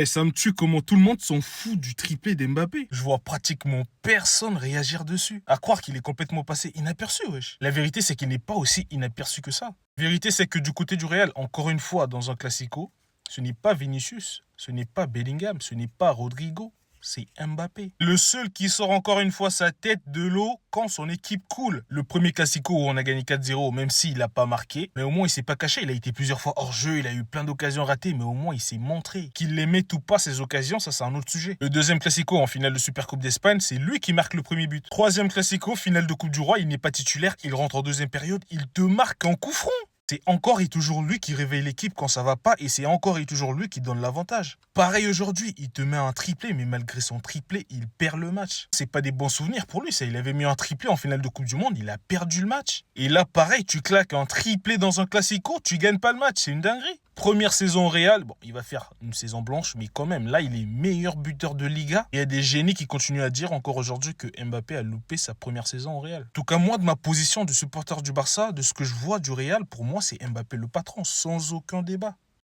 Et ça me tue comment tout le monde s'en fout du triplé d'Mbappé. Je vois pratiquement personne réagir dessus. À croire qu'il est complètement passé inaperçu, wesh. La vérité, c'est qu'il n'est pas aussi inaperçu que ça. La vérité, c'est que du côté du Real, encore une fois, dans un classico, ce n'est pas Vinicius, ce n'est pas Bellingham, ce n'est pas Rodrigo, c'est Mbappé. Le seul qui sort encore une fois sa tête de l'eau quand son équipe coule. Le premier classico où on a gagné 4-0, même s'il n'a pas marqué, mais au moins il s'est pas caché. Il a été plusieurs fois hors jeu, il a eu plein d'occasions ratées, mais au moins il s'est montré. Qu'il les mette ou pas ces occasions, ça c'est un autre sujet. Le deuxième classico en finale de Supercoupe d'Espagne, c'est lui qui marque le premier but. Troisième classico, finale de Coupe du Roi, il n'est pas titulaire, il rentre en deuxième période, il te marque en coup franc. C'est encore et toujours lui qui réveille l'équipe quand ça va pas et c'est encore et toujours lui qui donne l'avantage. Pareil aujourd'hui, il te met un triplé, mais malgré son triplé, il perd le match. C'est pas des bons souvenirs pour lui, ça. Il avait mis un triplé en finale de Coupe du Monde, il a perdu le match. Et là, pareil, tu claques un triplé dans un classico, tu gagnes pas le match, c'est une dinguerie. Première saison au Real, bon, il va faire une saison blanche, mais quand même, là, il est meilleur buteur de Liga. Et il y a des génies qui continuent à dire encore aujourd'hui que Mbappé a loupé sa première saison au Real. En tout cas, moi, de ma position de supporter du Barça, de ce que je vois du Real, pour moi, c'est Mbappé le patron, sans aucun débat.